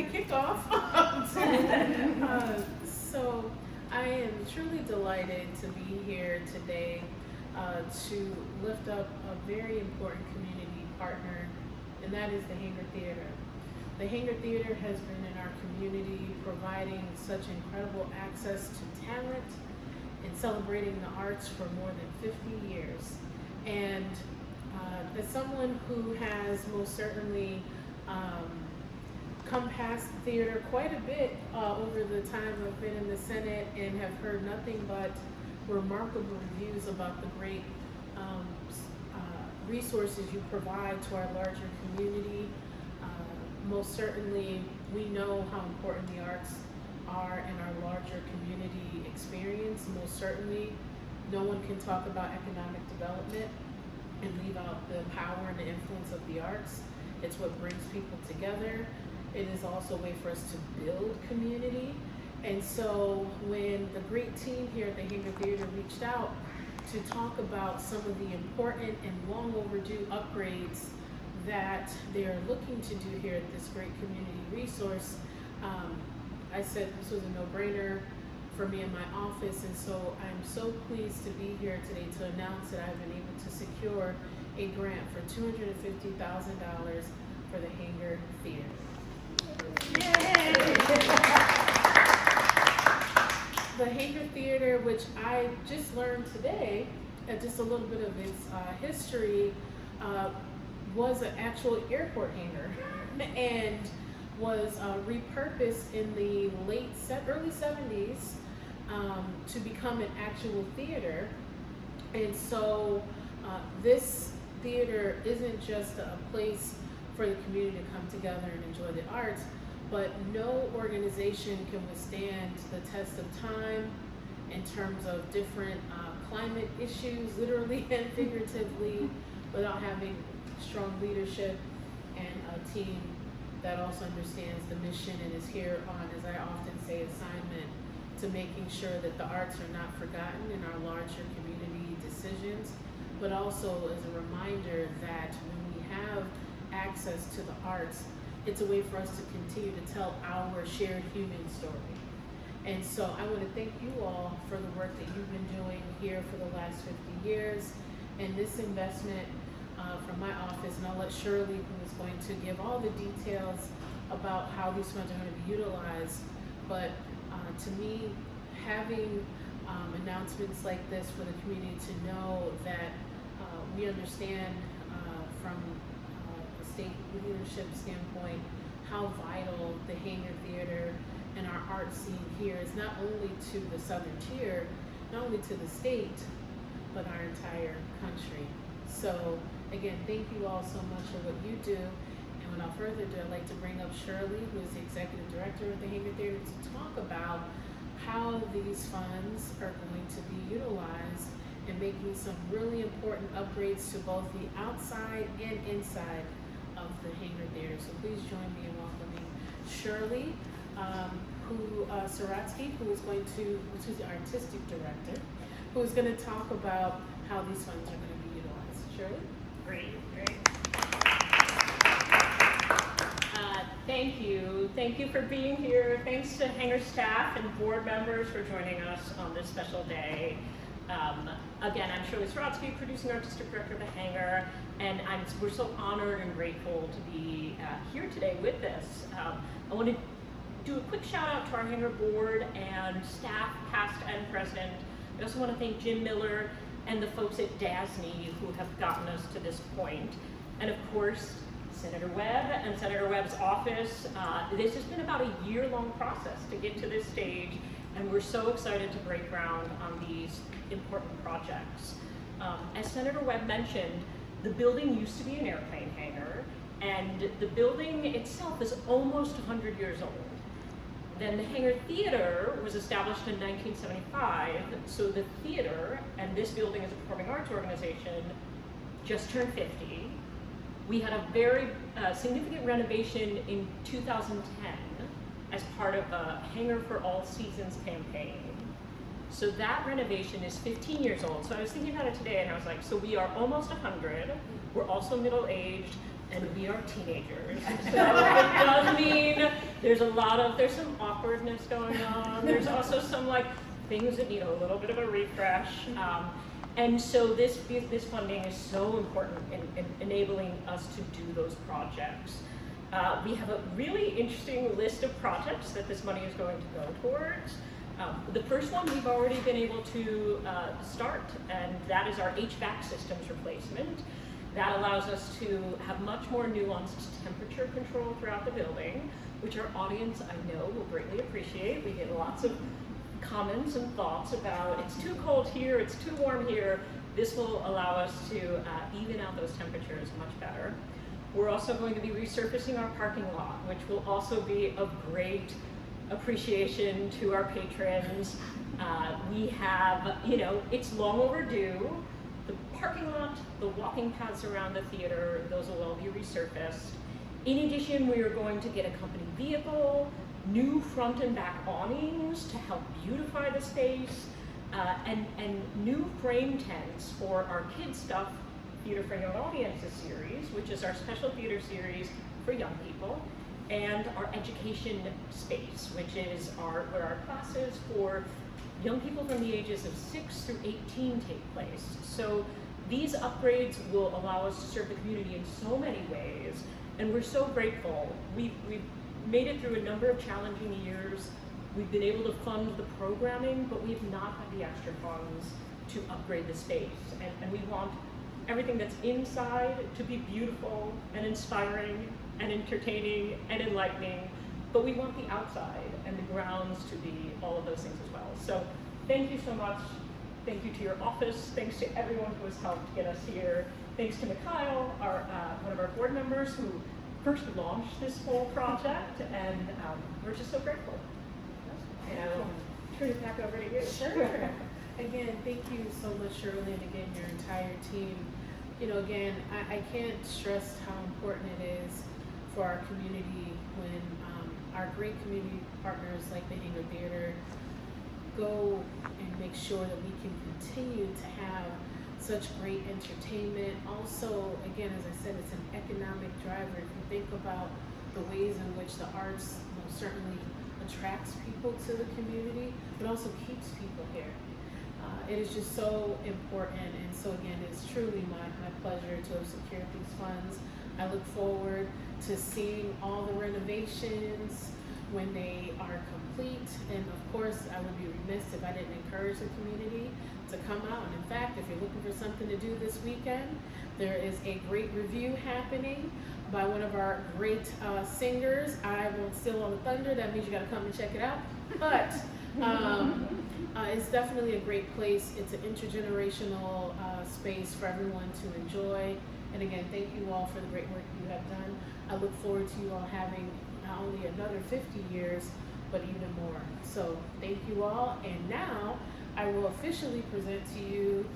happy kickoff. So I am truly delighted to be here today to lift up a very important community partner, and that is the Hangar Theater. The Hangar Theater has been in our community providing such incredible access to talent and celebrating the arts for more than 50 years. And as someone who has most certainly come past theater quite a bit over the time I've been in the Senate and have heard nothing but remarkable reviews about the great resources you provide to our larger community. Most certainly, we know how important the arts are in our larger community experience. Most certainly, no one can talk about economic development and leave out the power and the influence of the arts. It's what brings people together. It is also a way for us to build community. And so when the great team here at the Hangar Theater reached out to talk about some of the important and long overdue upgrades that they're looking to do here at this great community resource, I said this was a no-brainer for me in my office, and so I'm so pleased to be here today to announce that I've been able to secure a grant for $250,000 for the Hangar Theater. Yay! The Hangar Theater, which I just learned today, just a little bit of its history, was an actual airport hangar and was repurposed in the early 70s to become an actual theater. And so this theater isn't just a place for the community to come together and enjoy the arts, but no organization can withstand the test of time in terms of different climate issues, literally and figuratively, without having strong leadership and a team that also understands the mission and is here on, as I often say, assignment to making sure that the arts are not forgotten in our larger community decisions, but also as a reminder that when we have access to the arts, it's a way for us to continue to tell our shared human story. And so I want to thank you all for the work that you've been doing here for the last 50 years. And this investment from my office, and I'll let Shirley, who is going to give all the details about how these funds are going to be utilized. But to me, having announcements like this for the community to know that we understand from a state leadership standpoint how vital the Hangar Theater and our art scene here is, not only to the Southern Tier, not only to the state, but our entire country. So again, thank you all so much for what you do. And without further ado, I'd like to bring up Shirley, who is the Executive Director of the Hangar Theater, to talk about how these funds are going to be utilized in making some really important upgrades to both the outside and inside of the Hangar Theater. So please join me in welcoming Shirley Saratsky, who's the Artistic Director, who's going to talk about how these funds are going to be utilized. Shirley? Great. Thank you for being here. Thanks to Hangar staff and board members for joining us on this special day. Again, I'm Shirley Saratsky, Producing Artistic Director of the Hangar, and we're so honored and grateful to be here today with this. I want to do a quick shout out to our Hangar board and staff, past and present. I also want to thank Jim Miller and the folks at DASNY who have gotten us to this point. And of course, Senator Webb and Senator Webb's office. This has been about a year-long process to get to this stage, and we're so excited to break ground on these important projects. As Senator Webb mentioned, the building used to be an airplane hangar, and the building itself is almost 100 years old. Then the Hangar Theater was established in 1975, so the theater, and this building as a performing arts organization, just turned 50. We had a very significant renovation in 2010 as part of a Hangar for All Seasons campaign. So that renovation is 15 years old. So I was thinking about it today and I was like, so we are almost 100, we're also middle-aged, and we are teenagers. So it does mean there's some awkwardness going on. There's also some like things that need a little bit of a refresh. And so this funding is so important in enabling us to do those projects. We have a really interesting list of projects that this money is going to go towards. The first one we've already been able to start, and that is our HVAC systems replacement. That allows us to have much more nuanced temperature control throughout the building, which our audience, I know, will greatly appreciate. We get lots of comments and thoughts about it's too cold here, it's too warm here. This will allow us to even out those temperatures much better. We're also going to be resurfacing our parking lot, which will also be of great appreciation to our patrons. We have, it's long overdue. The parking lot, the walking paths around the theater, those will all be resurfaced. In addition, we are going to get a company vehicle, new front and back awnings to help beautify the space, and new frame tents for our Kids Stuff Theater for Young Audiences series, which is our special theater series for young people, and our education space, which is where our classes for young people from the ages of 6 through 18 take place. So these upgrades will allow us to serve the community in so many ways, and we're so grateful. We've made it through a number of challenging years. We've been able to fund the programming, but we have not had the extra funds to upgrade the space. And we want everything that's inside to be beautiful and inspiring and entertaining and enlightening, but we want the outside and the grounds to be all of those things as well. So thank you so much. Thank you to your office. Thanks to everyone who has helped get us here. Thanks to Mikhail, one of our board members who first launched this whole project, and we're just so grateful. And I will turn it back over to you. Sure. Again, thank you so much, Shirley, and again, your entire team. Again, I can't stress how important it is for our community when our great community partners like the Hangar Theater go and make sure that we can continue to have such great entertainment. Also, again, as I said, it's an economic driver. If you think about the ways in which the arts certainly attracts people to the community, but also keeps people here. It is just so important, and so again, it's truly my pleasure to have secured these funds. I look forward to seeing all the renovations when they are complete, and of course, I would be remiss if I didn't encourage the community to come out. And in fact, if you're looking for something to do this weekend, there is a great review happening by one of our great singers. I won't steal all the thunder, that means you gotta come and check it out. But it's definitely a great place. It's an intergenerational space for everyone to enjoy. And again, thank you all for the great work you have done. I look forward to you all having not only another 50 years, but even more. So thank you all. And now I will officially present to you